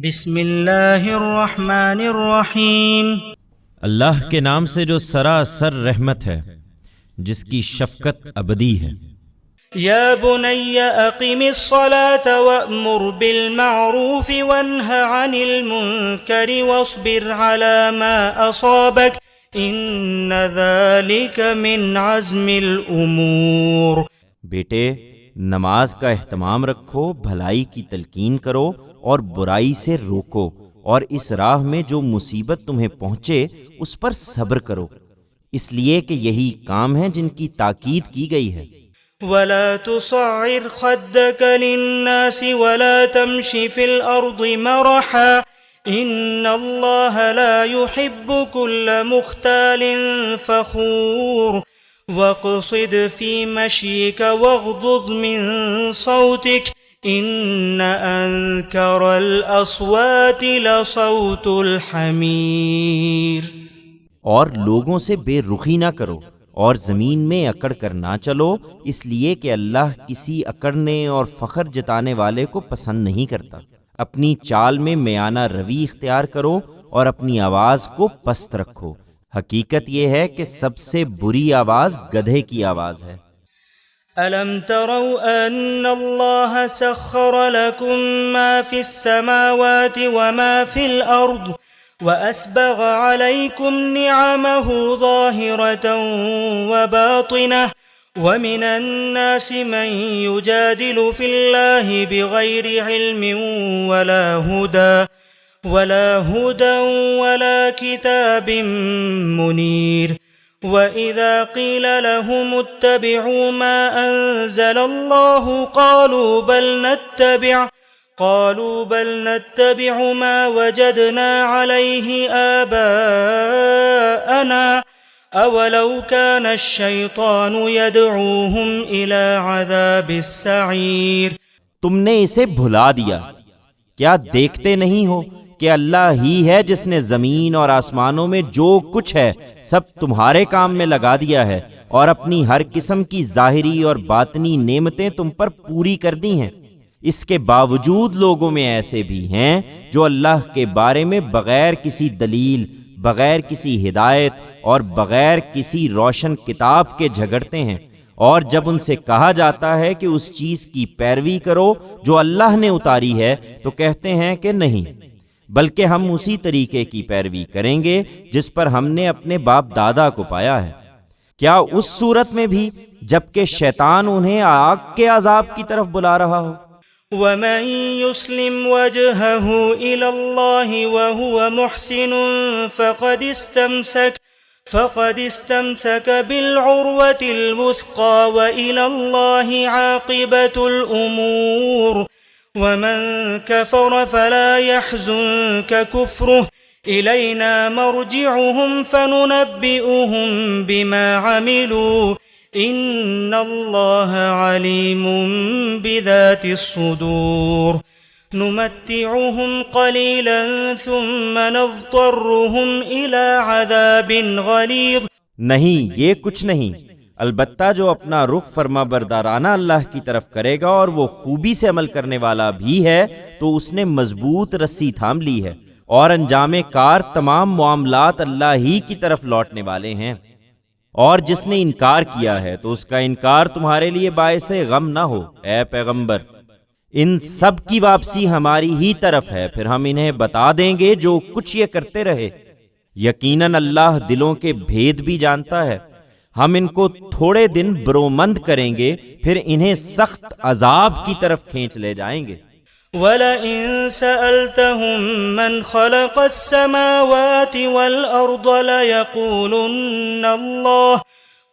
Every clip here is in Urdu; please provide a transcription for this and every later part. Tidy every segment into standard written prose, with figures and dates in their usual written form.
بسم اللہ الرحمن الرحیم۔ اللہ کے نام سے جو سراسر رحمت ہے، جس کی شفقت ابدی ہے۔ یا بنی اقم الصلاة وأمر بالمعروف وانہ عن المنکر واصبر على ما اصابک ان ذلک من عزم الامور۔ بیٹے، نماز کا اہتمام رکھو، بھلائی کی تلقین کرو اور برائی سے روکو، اور اس راہ میں جو مصیبت تمہیں پہنچے اس پر صبر کرو، اس لیے کہ یہی کام ہیں جن کی تاکید کی گئی ہے۔ ولا تصعر خدك للناس ولا تمش في الأرض مرحا إن الله لا يحب كل مختال فخور واقصد في مشيك واغضض من صوتك إن أنكر الأصوات لصوت الحمير۔ اور لوگوں سے بے رخی نہ کرو اور زمین میں اکڑ کر نہ چلو، اس لیے کہ اللہ کسی اکڑنے اور فخر جتانے والے کو پسند نہیں کرتا۔ اپنی چال میں میانہ روی اختیار کرو اور اپنی آواز کو پست رکھو۔ حقیقت یہ ہے کہ سب سے بری آواز گدھے کی آواز ہے۔ أَلَمْ تَرَوْا أَنَّ اللَّهَ سَخَّرَ لَكُم مَّا فِي السَّمَاوَاتِ وَمَا فِي الْأَرْضِ وَأَسْبَغَ عَلَيْكُمْ نِعَمَهُ ظَاهِرَةً وَبَاطِنَةً وَمِنَ النَّاسِ مَن يُجَادِلُ فِي اللَّهِ بِغَيْرِ عِلْمٍ وَلَا هُدًى وَلَا كِتَابٍ مُنِيرٍ۔ وَإِذَا قِيلَ لَهُمُ اتَّبِعُوا مَا أَنزَلَ اللَّهُ قالوا بل نتبع ما وجدنا عليه آباءنا أولو كان الشيطان يدعوهم إلى عذاب السعير۔ تم نے اسے بھلا دیا، کیا دیکھتے نہیں ہو کہ اللہ ہی ہے جس نے زمین اور آسمانوں میں جو کچھ ہے سب تمہارے کام میں لگا دیا ہے، اور اپنی ہر قسم کی ظاہری اور باطنی نعمتیں تم پر پوری کر دی ہیں۔ اس کے باوجود لوگوں میں ایسے بھی ہیں جو اللہ کے بارے میں بغیر کسی دلیل، بغیر کسی ہدایت اور بغیر کسی روشن کتاب کے جھگڑتے ہیں، اور جب ان سے کہا جاتا ہے کہ اس چیز کی پیروی کرو جو اللہ نے اتاری ہے تو کہتے ہیں کہ نہیں، بلکہ ہم اسی طریقے کی پیروی کریں گے جس پر ہم نے اپنے باپ دادا کو پایا ہے۔ کیا اس صورت میں بھی جبکہ شیطان انہیں آگ کے عذاب کی طرف بلا رہا ہو؟ وَمَن يُسْلِمْ وَجْهَهُ إِلَى اللَّهِ وَهُوَ مُحْسِنٌ فَقَدِ اسْتَمْسَكَ بِالْعُرْوَةِ الْوُثْقَى وَإِلَى اللَّهِ عَاقِبَةُ الْأُمُورِ۔ وَمَن كَفَرَ فَلَا يَحْزُنكَ كُفْرُهُ إِلَيْنَا مَرْجِعُهُمْ فَنُنَبِّئُهُم بِمَا عَمِلُوا إِنَّ اللَّهَ عَلِيمٌ بِذَاتِ الصُّدُورِ۔ نُمَتِّعُهُمْ قَلِيلًا ثُمَّ نَضْطَرُّهُمْ إِلَى عَذَابٍ غَلِيظٍ۔ نہیں، یہ کچھ نہیں، البتہ جو اپنا رخ فرما بردارانہ اللہ کی طرف کرے گا اور وہ خوبی سے عمل کرنے والا بھی ہے تو اس نے مضبوط رسی تھام لی ہے، اور انجام کار تمام معاملات اللہ ہی کی طرف لوٹنے والے ہیں۔ اور جس نے انکار کیا ہے تو اس کا انکار تمہارے لیے باعث غم نہ ہو، اے پیغمبر۔ ان سب کی واپسی ہماری ہی طرف ہے، پھر ہم انہیں بتا دیں گے جو کچھ یہ کرتے رہے۔ یقیناً اللہ دلوں کے بھید بھی جانتا ہے۔ ہم ان کو تھوڑے دن برومند کریں گے، پھر انہیں سخت عذاب کی طرف کھینچ لے جائیں گے۔ وَلَئِن سَأَلْتَهُم مَّنْ خَلَقَ السَّمَاوَاتِ وَالْأَرْضَ لَيَقُولُنَّ اللَّهُ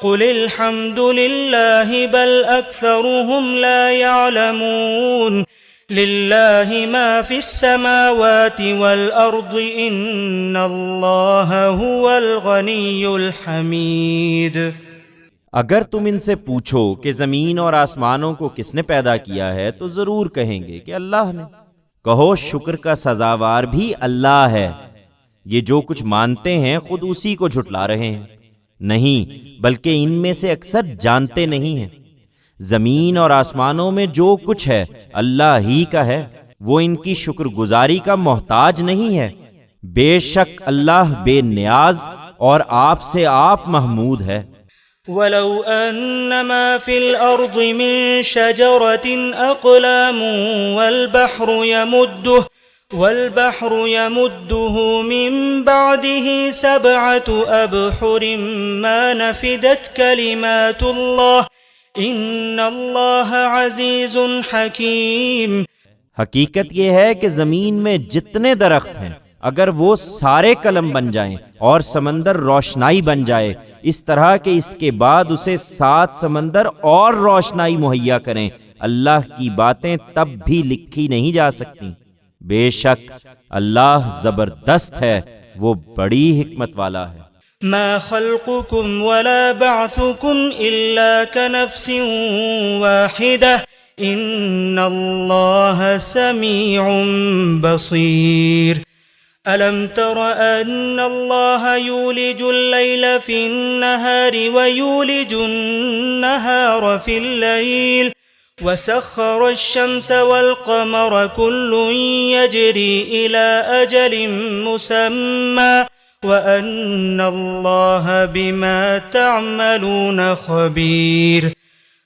قُلِ الْحَمْدُ لِلَّهِ بَلْ أَكْثَرُهُمْ لَا يَعْلَمُونَ لِلَّهِ مَا فِي السَّمَاوَاتِ وَالْأَرْضِ إِنَّ اللَّهَ هُوَ الْغَنِيُّ الْحَمِيدُ۔ اگر تم ان سے پوچھو کہ زمین اور آسمانوں کو کس نے پیدا کیا ہے تو ضرور کہیں گے کہ اللہ نے۔ کہو شکر کا سزاوار بھی اللہ ہے، یہ جو کچھ مانتے ہیں خود اسی کو جھٹلا رہے ہیں۔ نہیں، بلکہ ان میں سے اکثر جانتے نہیں ہیں۔ زمین اور آسمانوں میں جو کچھ ہے اللہ ہی کا ہے۔ وہ ان کی شکر گزاری کا محتاج نہیں ہے۔ بے شک اللہ بے نیاز اور آپ سے آپ محمود ہے۔ وَلَوْ أَنَّ مَا فِي الْأَرْضِ مِن شَجَرَةٍ أَقْلَامٌ وَالْبَحْرُ يَمُدُّهُ مِن بَعْدِهِ 7 أَبْحُرٍ مَا نَفِدَتْ كَلِمَاتُ اللَّهِ إِنَّ اللَّهَ عَزِيزٌ حَكِيمٌ۔ حقیقت یہ ہے کہ زمین میں جتنے درخت ہیں اگر وہ سارے قلم بن جائیں اور سمندر روشنائی بن جائے، اس طرح کہ اس کے بعد اسے 7 سمندر اور روشنائی مہیا کریں، اللہ کی باتیں تب بھی لکھی نہیں جا سکتی۔ بے شک اللہ زبردست ہے، وہ بڑی حکمت والا ہے۔ ما خلقكم ولا بعثكم إلا كنفس واحدة إن الله سميع بصير۔ ألم تر أن الله يولج الليل في النهار ويولج النهار في الليل وسخر الشمس والقمر كل يجري إلى أجل مسمى وأن الله بما تعملون خبير۔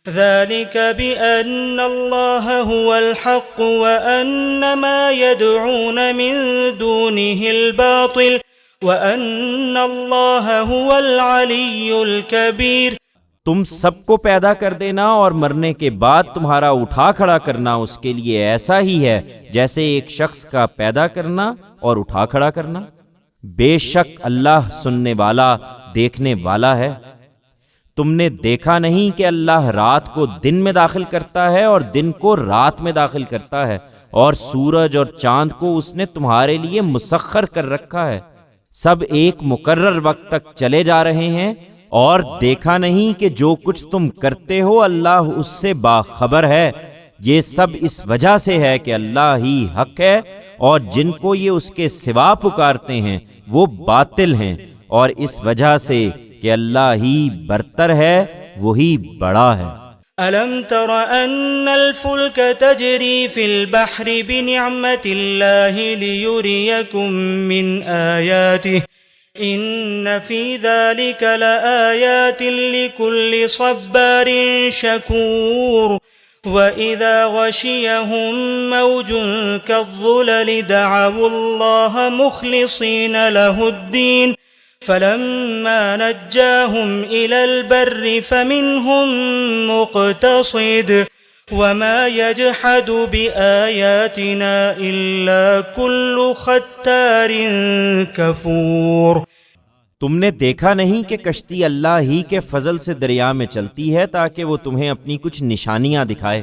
ذلك بأن الله هو الحق وأن ما يدعون من دونه الباطل وأن الله هو العلي الكبير۔ تم سب کو پیدا کر دینا اور مرنے کے بعد تمہارا اٹھا کھڑا کرنا اس کے لیے ایسا ہی ہے جیسے ایک شخص کا پیدا کرنا اور اٹھا کھڑا کرنا۔ بے شک اللہ سننے والا دیکھنے والا ہے۔ تم نے دیکھا نہیں کہ اللہ رات کو دن میں داخل کرتا ہے اور دن کو رات میں داخل کرتا ہے، اور سورج اور چاند کو اس نے تمہارے لیے مسخر کر رکھا ہے، سب ایک مقرر وقت تک چلے جا رہے ہیں، اور دیکھا نہیں کہ جو کچھ تم کرتے ہو اللہ اس سے باخبر ہے۔ یہ سب اس وجہ سے ہے کہ اللہ ہی حق ہے، اور جن کو یہ اس کے سوا پکارتے ہیں وہ باطل ہیں، اور اس وجہ سے کہ اللہ ہی برتر ہے، وہی بڑا ہے۔ أَلَمْ تَرَ أَنَّ الْفُلْكَ تَجْرِي فِي الْبَحْرِ بِنِعْمَةِ اللَّهِ لِيُرِيَكُم مِّنْ آيَاتِهِ إِنَّ فِي ذَلِكَ لَآيَاتٍ لِكُلِّ صَبَّارٍ شَكُورٍ۔ وَإِذَا غَشِيَهُم مَّوْجٌ كَالظُّلَلِ دَعَوُا اللَّهَ مُخْلِصِينَ لَهُ الدِّينَ فَلَمَّا نَجَّاهُمْ إِلَى الْبَرِّ فَمِنْهُم مُّقْتَصِدٌ وَمَا يَجْحَدُ بِآيَاتِنَا إِلَّا كُلُّ خَتَّارٍ كَفُورٍ۔ تم نے دیکھا نہیں کہ کشتی اللہ ہی کے فضل سے دریا میں چلتی ہے تاکہ وہ تمہیں اپنی کچھ نشانیاں دکھائے۔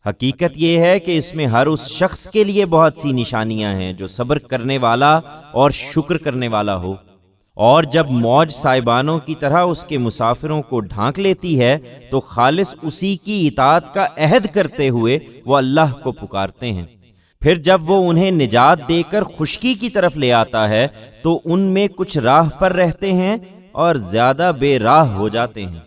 حقیقت یہ ہے کہ اس میں ہر اس شخص کے لیے بہت سی نشانیاں ہیں جو صبر کرنے والا اور شکر کرنے والا ہو۔ اور جب موج سائبانوں کی طرح اس کے مسافروں کو ڈھانک لیتی ہے تو خالص اسی کی اطاعت کا عہد کرتے ہوئے وہ اللہ کو پکارتے ہیں، پھر جب وہ انہیں نجات دے کر خشکی کی طرف لے آتا ہے تو ان میں کچھ راہ پر رہتے ہیں اور زیادہ بے راہ ہو جاتے ہیں،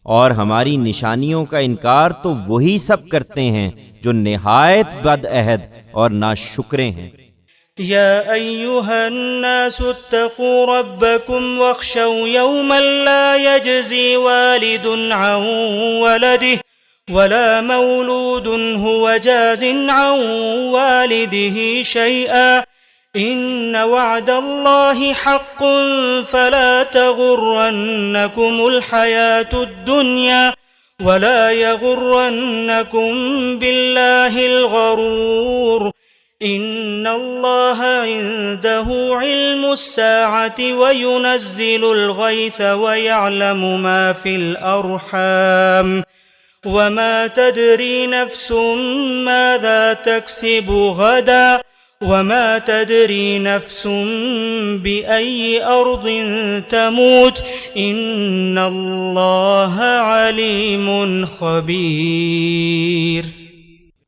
اور ہماری نشانیوں کا انکار تو وہی سب کرتے ہیں جو نہایت بد عہد اور ناشکرے ہیں۔ يا أيها الناس اتقوا ربكم واخشوا يوما لا يجزي والد عن ولده ولا مولود هو جاز عن والده شيئا إن وعد الله حق فلا تغرنكم الحياة الدنيا ولا يغرنكم بالله الغرور إن الله عنده علم الساعة وينزل الغيث ويعلم ما في الأرحام وما تدري نفس ماذا تكسب غدا وما تدري نفس بأي أرض تموت إن الله عليم خبير۔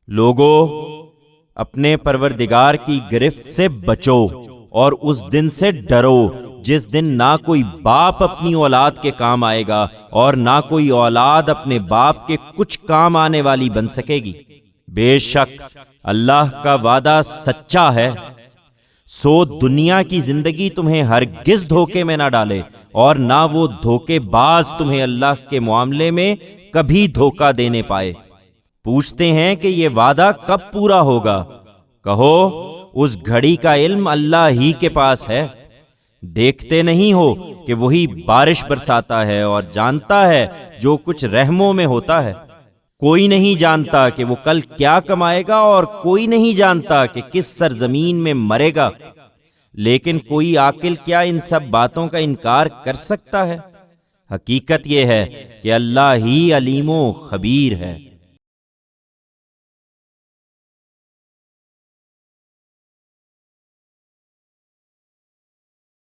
لوگو، اپنے پروردگار کی گرفت سے بچو اور اس دن سے ڈرو جس دن نہ کوئی باپ اپنی اولاد کے کام آئے گا اور نہ کوئی اولاد اپنے باپ کے کچھ کام آنے والی بن سکے گی۔ بے شک اللہ کا وعدہ سچا ہے، سو دنیا کی زندگی تمہیں ہرگز دھوکے میں نہ ڈالے، اور نہ وہ دھوکے باز تمہیں اللہ کے معاملے میں کبھی دھوکہ دینے پائے۔ پوچھتے ہیں کہ یہ وعدہ کب پورا ہوگا؟ کہو اس گھڑی کا علم اللہ ہی کے پاس ہے۔ دیکھتے نہیں ہو کہ وہی بارش برساتا ہے اور جانتا ہے جو کچھ رحموں میں ہوتا ہے؟ کوئی نہیں جانتا کہ وہ کل کیا کمائے گا، اور کوئی نہیں جانتا کہ کس سرزمین میں مرے گا، لیکن کوئی عاقل کیا ان سب باتوں کا انکار کر سکتا ہے؟ حقیقت یہ ہے کہ اللہ ہی علیم و خبیر ہے۔